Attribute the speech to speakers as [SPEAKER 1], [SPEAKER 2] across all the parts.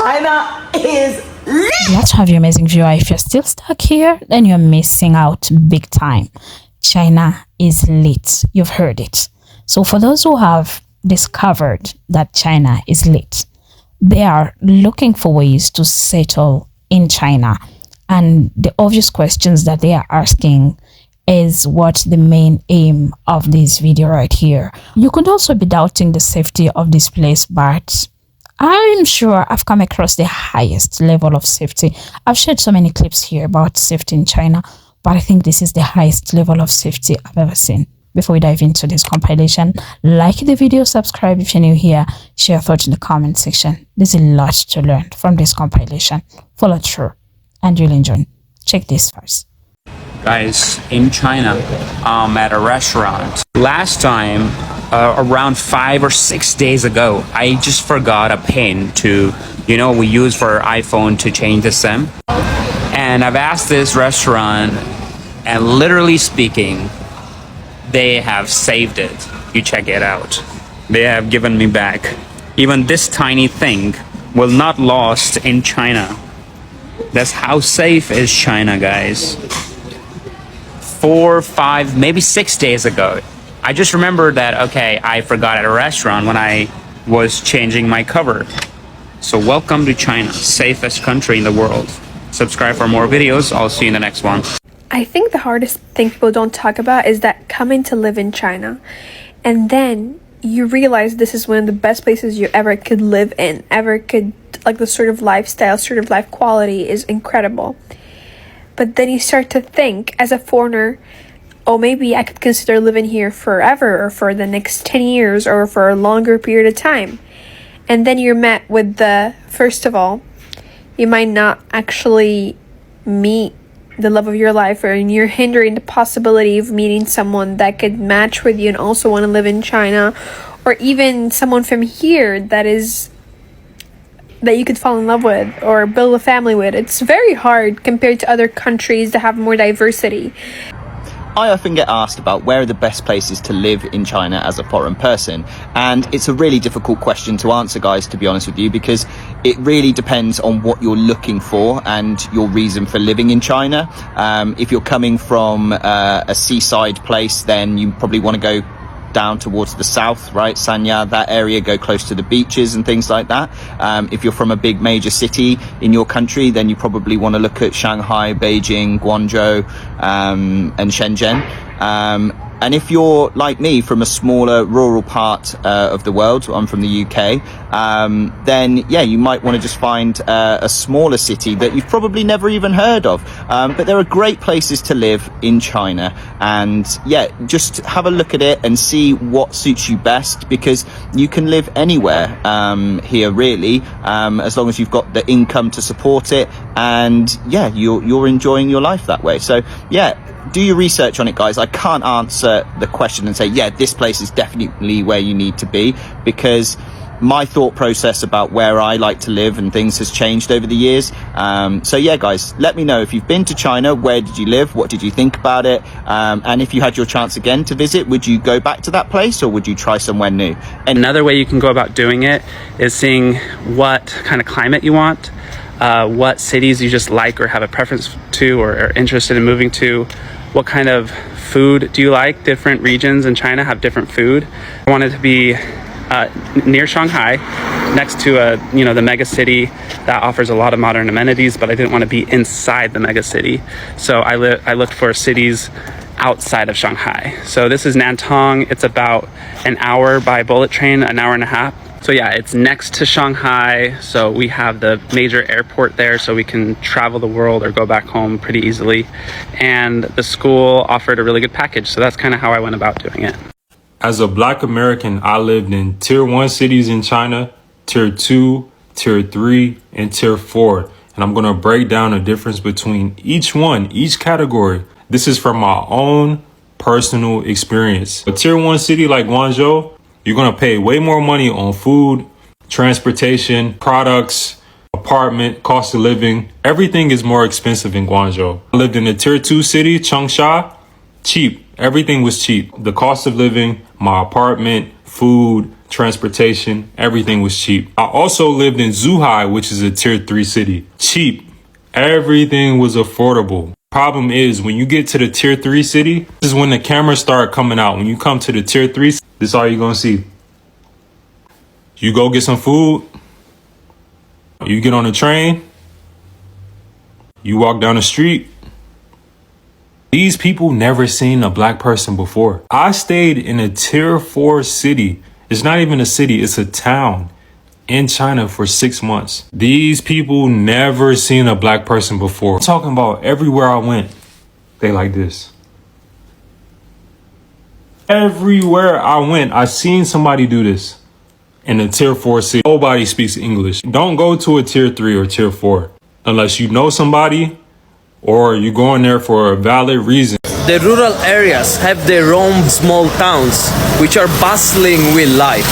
[SPEAKER 1] China is lit.
[SPEAKER 2] Glad to have you, amazing viewer. If you're still stuck here, then you're missing out big time. China is lit. You've heard it. So for those who have discovered that China is lit, they are looking for ways to settle in China. And the obvious questions that they are asking is what the main aim of this video right here. You could also be doubting the safety of this place, but I'm sure I've come across the highest level of safety. I've shared so many clips here about safety in China, but I think this is the highest level of safety I've ever seen. Before we dive into this compilation, like the video, subscribe if you're new here, share your thoughts in the comment section. There's a lot to learn from this compilation. Follow through and you'll enjoy. Check this first.
[SPEAKER 3] Guys, in China, at a restaurant. Last time, around 5 or 6 days ago, I just forgot a pin to, we use for our iPhone to change the SIM. And I've asked this restaurant, and literally speaking, they have saved it. You check it out. They have given me back. Even this tiny thing will not lost in China. That's how safe is China, guys. 4, 5, maybe 6 days ago, I just remembered that, okay, I forgot at a restaurant when I was changing my cover. So welcome to China, safest country in the world. Subscribe for more videos. I'll see you in the next one.
[SPEAKER 4] I think the hardest thing people don't talk about is that coming to live in China, and then you realize this is one of the best places you ever could live in, like the sort of lifestyle, sort of life quality is incredible. But then you start to think as a foreigner, oh, maybe I could consider living here forever or for the next 10 years or for a longer period of time. And then you're met with first of all, you might not actually meet the love of your life, and you're hindering the possibility of meeting someone that could match with you and also want to live in China, or even someone from here that you could fall in love with or build a family with. It's very hard compared to other countries that have more diversity.
[SPEAKER 5] I often get asked about where are the best places to live in China as a foreign person, and it's a really difficult question to answer, guys, to be honest with you, because it really depends on what you're looking for and your reason for living in China. If you're coming from a seaside place, then you probably want to go down towards the south, right? Sanya, that area, go close to the beaches and things like that. If you're from a big major city in your country, then you probably want to look at Shanghai, Beijing, Guangzhou, and Shenzhen. And if you're like me, from a smaller rural part of the world, I'm from the UK, then yeah, you might want to just find a smaller city that you've probably never even heard of. But there are great places to live in China, and yeah, just have a look at it and see what suits you best, because you can live anywhere here really, as long as you've got the income to support it, and yeah, you're enjoying your life that way. So yeah, do your research on it, guys. I can't answer the question and say, yeah, this place is definitely where you need to be, because my thought process about where I like to live and things has changed over the years. So yeah, guys, let me know if you've been to China. Where did you live? What did you think about it? And if you had your chance again to visit, would you go back to that place, or would you try somewhere new?
[SPEAKER 3] And another way you can go about doing it is seeing what kind of climate you want, what cities you just like or have a preference to or are interested in moving to. What kind of food do you like? Different regions in China have different food. I wanted to be near Shanghai, next to the mega city that offers a lot of modern amenities, but I didn't want to be inside the mega city. So I looked for cities outside of Shanghai. So this is Nantong. It's about an hour by bullet train, an hour and a half. So yeah, it's next to Shanghai, so we have the major airport there, so we can travel the world or go back home pretty easily. And the school offered a really good package, so that's kind of how I went about doing it.
[SPEAKER 6] As a Black American, I lived in Tier 1 cities in China, Tier 2, Tier 3, and Tier 4. And I'm going to break down the difference between each category. This is from my own personal experience. A Tier 1 city like Guangzhou, you're going to pay way more money on food, transportation, products, apartment, cost of living. Everything is more expensive in Guangzhou. I lived in a Tier 2 city, Changsha, cheap. Everything was cheap. The cost of living, my apartment, food, transportation, everything was cheap. I also lived in Suzhou, which is a tier 3 city. Cheap. Everything was affordable. Problem is, when you get to the tier 3 city, this is when the cameras start coming out. When you come to the tier 3, this is all you're gonna see. You go get some food, you get on a train, you walk down the street. These people never seen a black person before. I stayed in a tier 4 city. It's not even a city, it's a town in China for 6 months. These people never seen a black person before. I'm talking about everywhere I went, they like this. Everywhere I went, I seen somebody do this. In a tier 4 city, nobody speaks English. Don't go to a tier 3 or tier 4 unless you know somebody or you're going there for a valid reason.
[SPEAKER 7] The rural areas have their own small towns, which are bustling with life.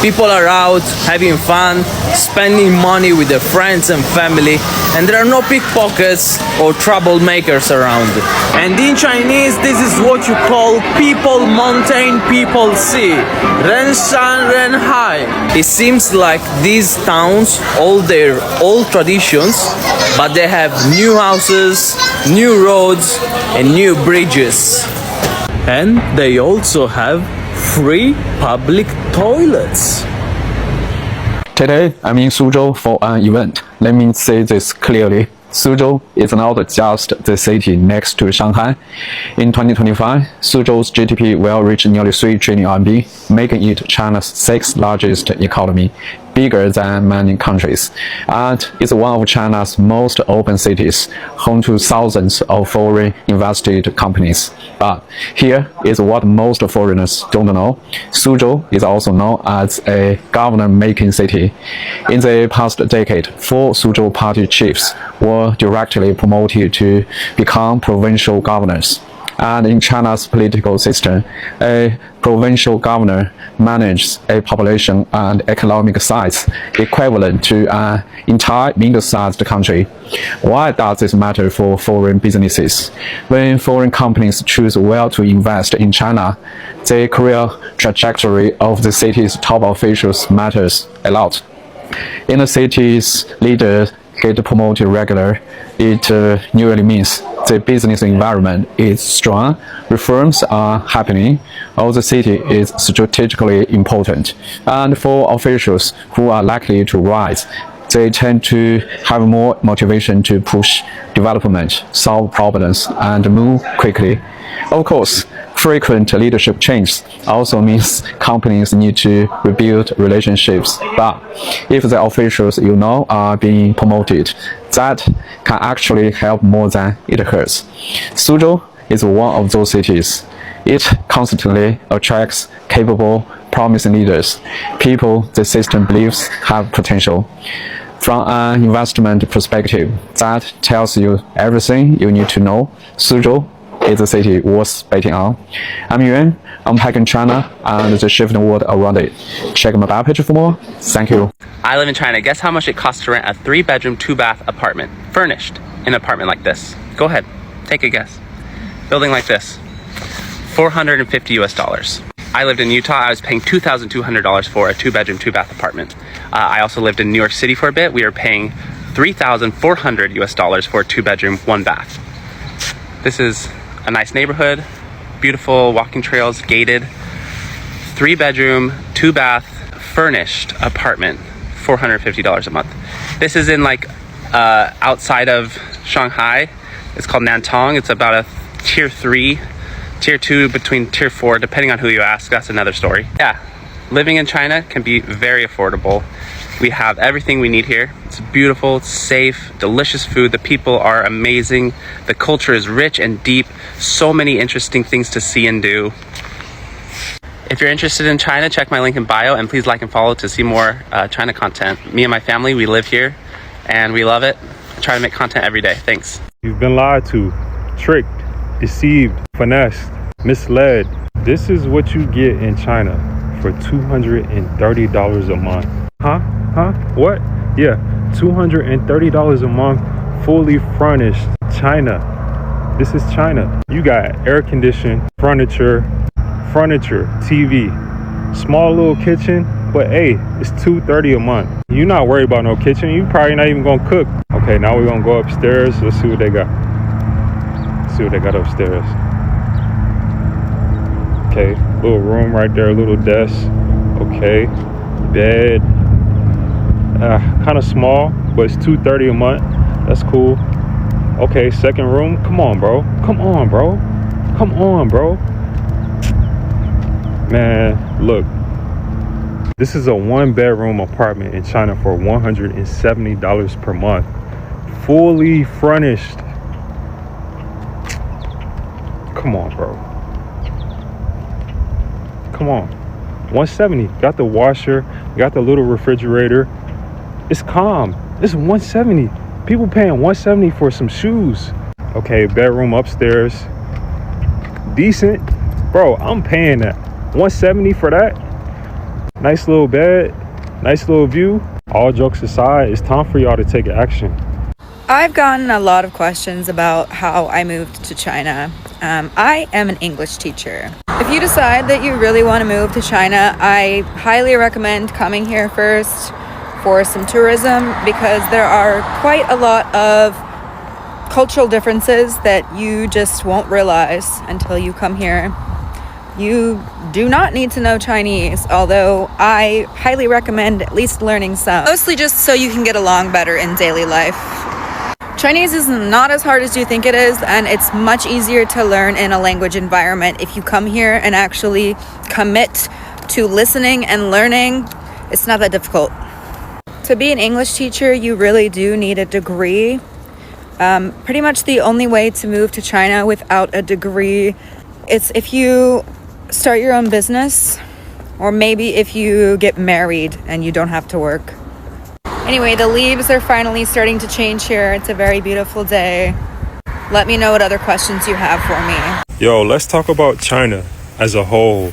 [SPEAKER 7] People are out having fun, spending money with their friends and family, and there are no pickpockets or troublemakers around. And in Chinese, this is what you call people mountain, people sea. Ren shan, ren hai. It seems like these towns hold their old traditions, but they have new houses, new roads, and new bridges. And they also have free public toilets.
[SPEAKER 8] Today, I'm in Suzhou for an event. Let me say this clearly. Suzhou is not just the city next to Shanghai. In 2025, Suzhou's GDP will reach nearly 3 trillion RMB, making it China's 6th largest economy, bigger than many countries, and is one of China's most open cities, home to thousands of foreign invested companies. But here is what most foreigners don't know. Suzhou is also known as a governor-making city. In the past decade, 4 Suzhou party chiefs were directly promoted to become provincial governors. And in China's political system, a provincial governor manages a population and economic size equivalent to an entire middle-sized country. Why does this matter for foreign businesses? When foreign companies choose where to invest in China, the career trajectory of the city's top officials matters a lot. In a city's leaders get promoted regularly, it usually means the business environment is strong, reforms are happening, or the city is strategically important. And for officials who are likely to rise, they tend to have more motivation to push development, solve problems, and move quickly. Of course, frequent leadership change also means companies need to rebuild relationships. But if the officials you know are being promoted, that can actually help more than it hurts. Suzhou is one of those cities. It constantly attracts capable, promising leaders, people the system believes have potential. From an investment perspective, that tells you everything you need to know. Suzhou is a city worth betting on. I'm Yuan, unpacking China and the shifting world around it. Check my bio page for more. Thank you.
[SPEAKER 3] I live in China. Guess how much it costs to rent a 3-bedroom, 2-bath apartment, furnished, in an apartment like this? Go ahead, take a guess. Building like this, $450 US. I lived in Utah. I was paying $2,200 for a 2-bedroom, 2-bath apartment. I also lived in New York City for a bit. We were paying $3,400 US for a 2-bedroom, 1-bath. This is a nice neighborhood, beautiful walking trails, gated, 3-bedroom, 2-bath, furnished apartment, $450 a month. This is in like outside of Shanghai. It's called Nantong. It's about a tier 3, tier 2 between tier 4, depending on who you ask. That's another story. Yeah, living in China can be very affordable. We have everything we need here. It's beautiful, it's safe, delicious food. The people are amazing. The culture is rich and deep. So many interesting things to see and do. If you're interested in China, check my link in bio, and please like and follow to see more China content. Me and my family, we live here and we love it. I try to make content every day. Thanks.
[SPEAKER 6] You've been lied to, tricked, deceived, finessed, misled. This is what you get in China for $230 a month. Huh? What? Yeah, $230 a month, fully furnished. China. This is China. You got air conditioned, furniture, TV, Small little kitchen, but hey, it's $230 a month. You're not worried about no kitchen. You probably not even gonna cook. Okay, now we're gonna go upstairs. Let's see what they got. Let's see what they got upstairs. Okay, little room right there, little desk. Okay, bed. Kind of small, but it's $230 a month. That's cool. Okay, second room. Come on, bro. Come on, bro. Come on, bro. Man, look. This is a 1-bedroom apartment in China for $170 per month. Fully furnished. Come on, bro. Come on. 170. Got the washer. Got the little refrigerator. It's calm. It's 170. People paying 170 for some shoes. Okay, bedroom upstairs. Decent. Bro, I'm paying that. 170 for that. Nice little bed. Nice little view. All jokes aside, it's time for y'all to take action.
[SPEAKER 9] I've gotten a lot of questions about how I moved to China. I am an English teacher. If you decide that you really want to move to China, I highly recommend coming here first for some tourism, because there are quite a lot of cultural differences that you just won't realize until you come here. You do not need to know Chinese, although I highly recommend at least learning some, mostly just so you can get along better in daily life. Chinese is not as hard as you think it is, and it's much easier to learn in a language environment if you come here and actually commit to listening and learning. It's not that difficult. To be an English teacher, you really do need a degree. Pretty much the only way to move to China without a degree is if you start your own business, or maybe if you get married and you don't have to work. Anyway, the leaves are finally starting to change here. It's a very beautiful day. Let me know what other questions you have for me.
[SPEAKER 6] Yo, let's talk about China as a whole.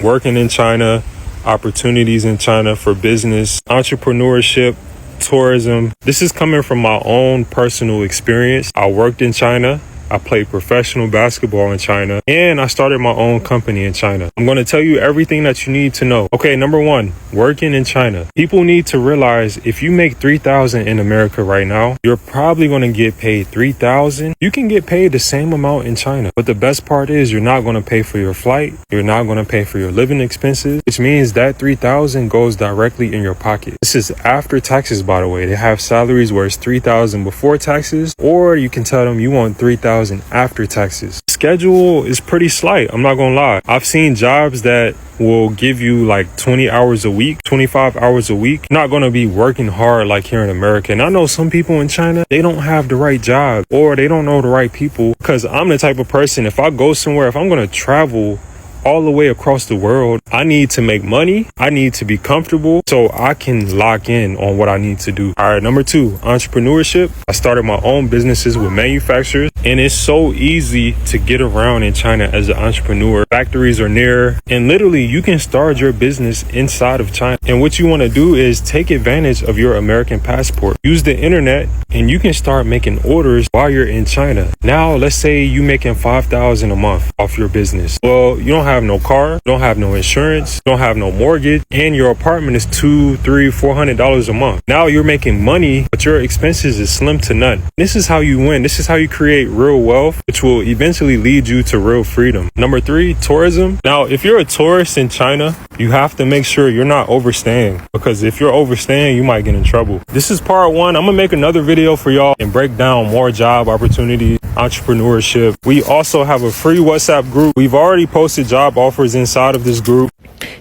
[SPEAKER 6] Working in China, opportunities in China for business, entrepreneurship, tourism. This is coming from my own personal experience. I worked in China. I played professional basketball in China, and I started my own company in China. I'm going to tell you everything that you need to know. Okay, number one, working in China. People need to realize if you make $3,000 in America right now, you're probably going to get paid $3,000. You can get paid the same amount in China, but the best part is you're not going to pay for your flight. You're not going to pay for your living expenses, which means that $3,000 goes directly in your pocket. This is after taxes, by the way. They have salaries where it's $3,000 before taxes, or you can tell them you want $3,000 after taxes. Schedule is pretty slight. I'm not gonna lie. I've seen jobs that will give you like 20 hours a week, 25 hours a week. You're not gonna be working hard like here in America. And I know some people in China, they don't have the right job, or they don't know the right people. Because I'm the type of person, if I go somewhere, if I'm gonna travel all the way across the world, I need to make money. I need to be comfortable so I can lock in on what I need to do. All right, number two, entrepreneurship. I started my own businesses with manufacturers, and it's so easy to get around in China as an entrepreneur. Factories are near, and literally you can start your business inside of China. And what you want to do is take advantage of your American passport. Use the internet, and you can start making orders while you're in China. Now, let's say you're making $5,000 a month off your business. Well, you don't have no car, don't have no insurance, don't have no mortgage, and your apartment is $200, $300, $400 a month. Now you're making money, but your expenses is slim to none. This is how you win. This is how you create real wealth, which will eventually lead you to real freedom. Number three, tourism. Now, if you're a tourist in China, you have to make sure you're not overstaying, because if you're overstaying, you might get in trouble. This is part one. I'm gonna make another video for y'all and break down more job opportunities, entrepreneurship. We also have a free WhatsApp group. We've already posted job offers inside of this group.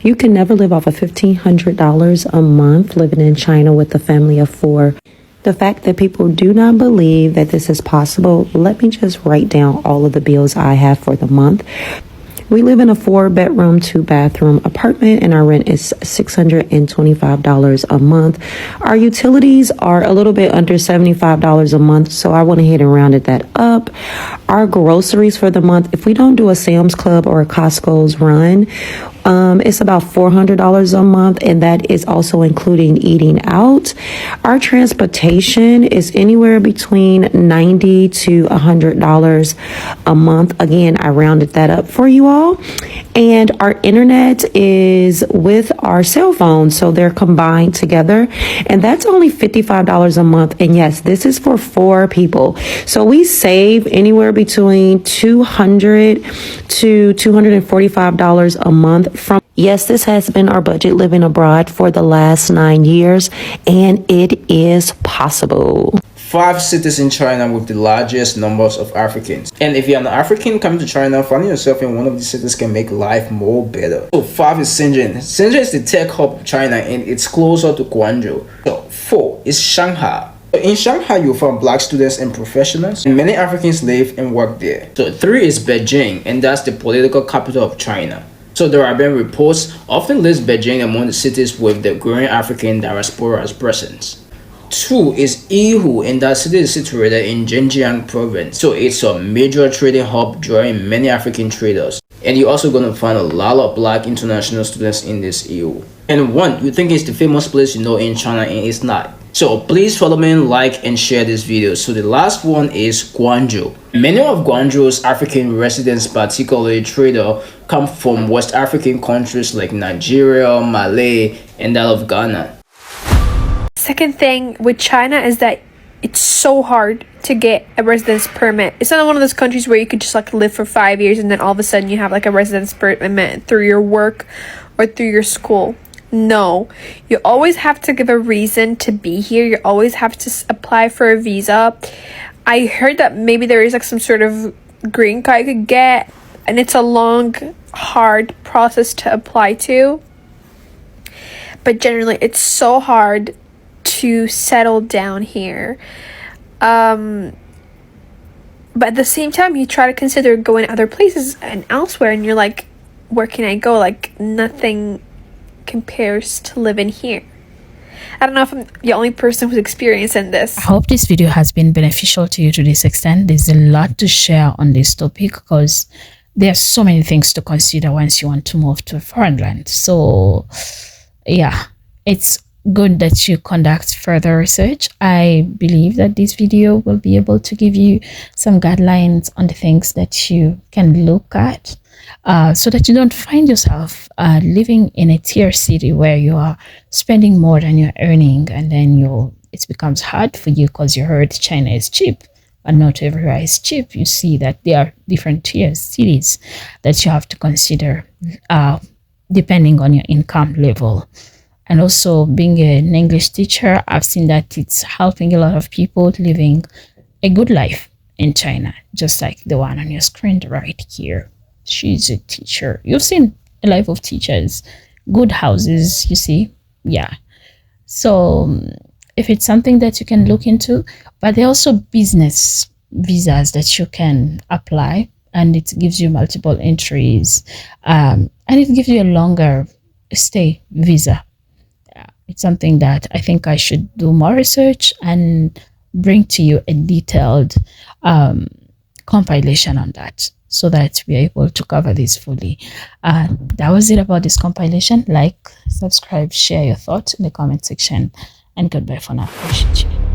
[SPEAKER 10] You can never live off of $1,500 a month living in China with a family of 4. The fact that people do not believe that this is possible, let me just write down all of the bills I have for the month. We live in a 4-bedroom, 2-bathroom apartment, and our rent is $625 a month. Our utilities are a little bit under $75 a month, so I went ahead and rounded that up. Our groceries for the month, if we don't do a Sam's Club or a Costco's run, It's about $400 a month, and that is also including eating out. Our transportation is anywhere between $90 to $100 a month. Again, I rounded that up for you all. And our internet is with our cell phone, so they're combined together, and that's only $55 a month. And yes, this is for 4 people, so we save anywhere between $200 to $245 a month from. Yes, this has been our budget living abroad for the last 9 years, and it is possible.
[SPEAKER 11] 5 cities in China with the largest numbers of Africans. And if you're an African coming to China, finding yourself in one of these cities can make life more better. So 5 is Shenzhen. Shenzhen is the tech hub of China, and it's closer to Guangzhou. So 4 is Shanghai. In Shanghai, you'll find black students and professionals, and many Africans live and work there. So 3 is Beijing, and that's the political capital of China. So there have been reports often list Beijing among the cities with the growing African diaspora's presence. 2 is Yihu, and that city is situated in Zhejiang province. So it's a major trading hub drawing many African traders. And you're also going to find a lot of black international students in this Yihu. And 1, you think it's the famous place you know in China, and it's not. So please follow me, like and share this video. So the last one is Guangzhou. Many of Guangzhou's African residents, particularly traders, come from West African countries like Nigeria, Malay, and that of Ghana.
[SPEAKER 4] Second thing with China is that it's so hard to get a residence permit. It's not one of those countries where you could just like live for 5 years and then all of a sudden you have like a residence permit through your work or through your school. No, you always have to give a reason to be here. You always have to apply for a visa. I heard that maybe there is like some sort of green card you could get, and it's a long, hard process to apply to. But generally, it's so hard to settle down here. But at the same time, you try to consider going other places and elsewhere, and you're like, where can I go? Like, nothing compares to living here. I don't know if I'm the only person who's experiencing this.
[SPEAKER 2] I hope this video has been beneficial to you to this extent. There's a lot to share on this topic because there are so many things to consider once you want to move to a foreign land. So yeah, it's good that you conduct further research. I believe that this video will be able to give you some guidelines on the things that you can look at so that you don't find yourself living in a tier city where you are spending more than you're earning, and then it becomes hard for you because you heard China is cheap, but not everywhere is cheap. You see that there are different tier cities that you have to consider depending on your income level. And also, being an English teacher, I've seen that it's helping a lot of people living a good life in China, just like the one on your screen right here. She's a teacher. You've seen a life of teachers, good houses, you see. Yeah. So if it's something that you can look into, but there are also business visas that you can apply, and it gives you multiple entries, and it gives you a longer stay visa. It's something that I think I should do more research and bring to you a detailed compilation on that, so that we're able to cover this fully. That was it about this compilation. Like, subscribe, share your thoughts in the comment section, and goodbye for now. Appreciate you.